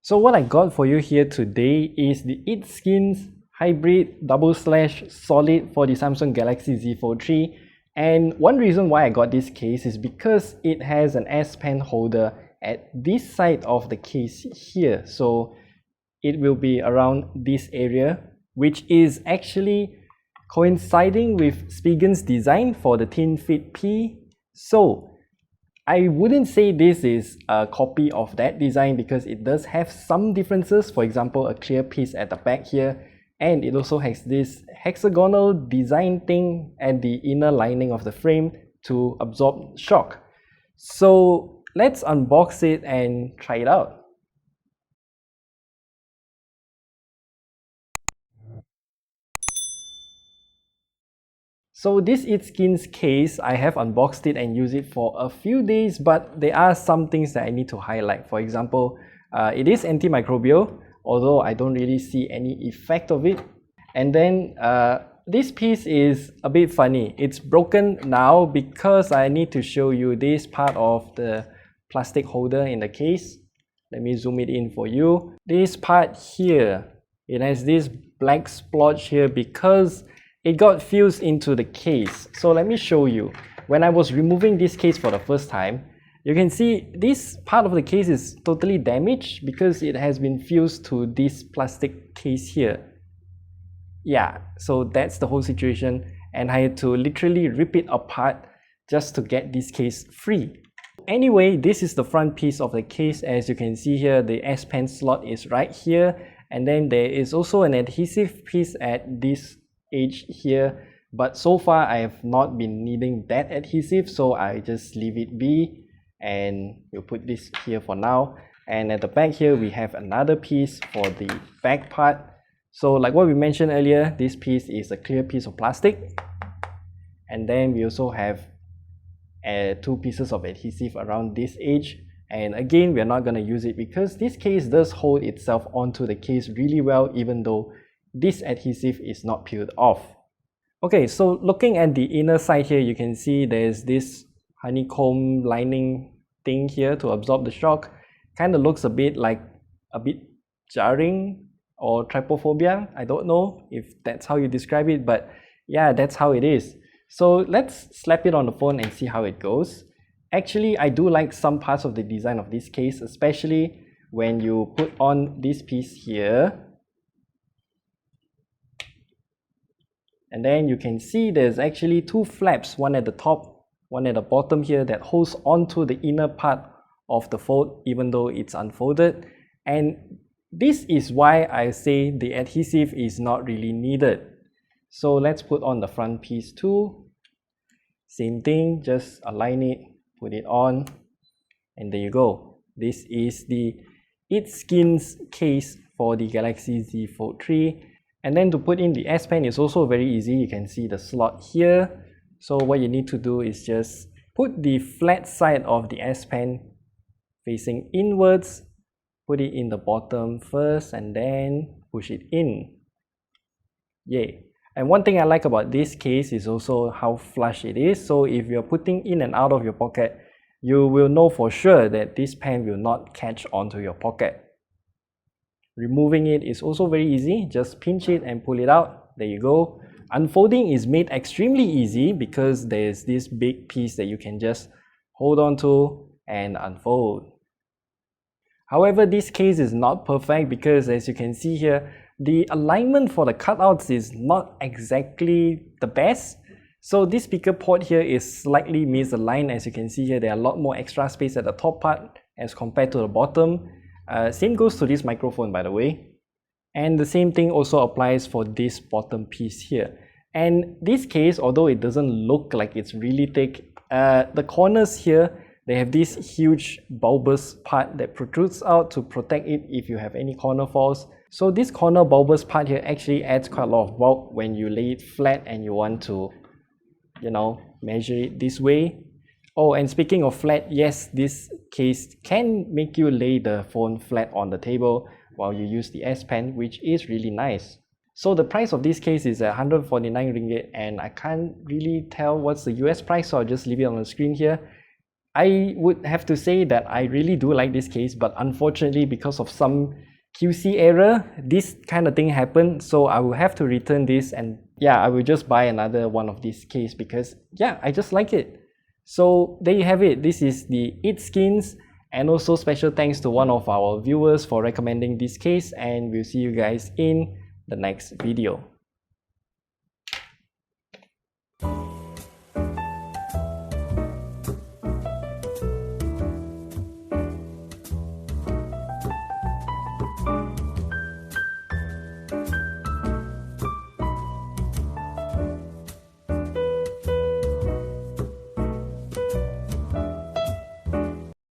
So what I got for you here today is the ITSKINS Hybrid / Solid for the Samsung Galaxy Z Fold 3. And one reason why I got this case is because it has an S Pen holder at this side of the case here. So it will be around this area, which is actually coinciding with Spigen's design for the Thin Fit P. So I wouldn't say this is a copy of that design because it does have some differences. For example, a clear piece at the back here, and it also has this hexagonal design thing at the inner lining of the frame to absorb shock. So let's unbox it and try it out. So this ITSKINS case, I have unboxed it and used it for a few days, but there are some things that I need to highlight. For example, it is antimicrobial, although I don't really see any effect of it. And then this piece is a bit funny. It's broken now because I need to show you this part of the plastic holder in the case. Let me zoom it in for you. This part here, it has this black splotch here because it got fused into the case. So let me show you. When I was removing this case for the first time, you can see this part of the case is totally damaged because it has been fused to this plastic case here. Yeah, so that's the whole situation, and I had to literally rip it apart just to get this case free. Anyway, this is the front piece of the case. As you can see here, the S Pen slot is right here, and then there is also an adhesive piece at this edge here, but so far I have not been needing that adhesive, so I just leave it be and we'll put this here for now. And at the back here we have another piece for the back part. So like what we mentioned earlier, this piece is a clear piece of plastic, and then we also have two pieces of adhesive around this edge. And again, we're not going to use it because this case does hold itself onto the case really well, even though this adhesive is not peeled off. Okay, so looking at the inner side here, you can see there's this honeycomb lining thing here to absorb the shock. Kind of looks a bit jarring or trypophobia. I don't know if that's how you describe it, but yeah, that's how it is. So let's slap it on the phone and see how it goes. Actually, I do like some parts of the design of this case, especially when you put on this piece here. And then you can see there's actually two flaps, one at the top, one at the bottom here, that holds onto the inner part of the fold even though it's unfolded. And this is why I say the adhesive is not really needed. So let's put on the front piece too. Same thing, just align it, put it on, and there you go. This is the ITSKINS case for the Galaxy Z Fold 3. And then to put in the S Pen is also very easy. You can see the slot here. So what you need to do is just put the flat side of the S Pen facing inwards, put it in the bottom first, and then push it in. Yay! And one thing I like about this case is also how flush it is. So if you're putting in and out of your pocket, you will know for sure that this pen will not catch onto your pocket. Removing it is also very easy. Just pinch it and pull it out. There you go. Unfolding is made extremely easy because there's this big piece that you can just hold on to and unfold. However, this case is not perfect because, as you can see here, the alignment for the cutouts is not exactly the best. So this speaker port here is slightly misaligned. As you can see here, there are a lot more extra space at the top part as compared to the bottom. Same goes to this microphone, by the way. And the same thing also applies for this bottom piece here. And this case, although it doesn't look like it's really thick, the corners here, they have this huge bulbous part that protrudes out to protect it if you have any corner falls. So this corner bulbous part here actually adds quite a lot of bulk when you lay it flat and you want to, measure it this way. Oh, and speaking of flat, yes, this case can make you lay the phone flat on the table while you use the S Pen, which is really nice. So the price of this case is 149 ringgit, and I can't really tell what's the US price, so I'll just leave it on the screen here. I would have to say that I really do like this case, but unfortunately because of some QC error, this kind of thing happened, so I will have to return this, and yeah, I will just buy another one of these case because yeah, I just like it. So there you have it. This is the ITSKINS, and also special thanks to one of our viewers for recommending this case, and we'll see you guys in the next video.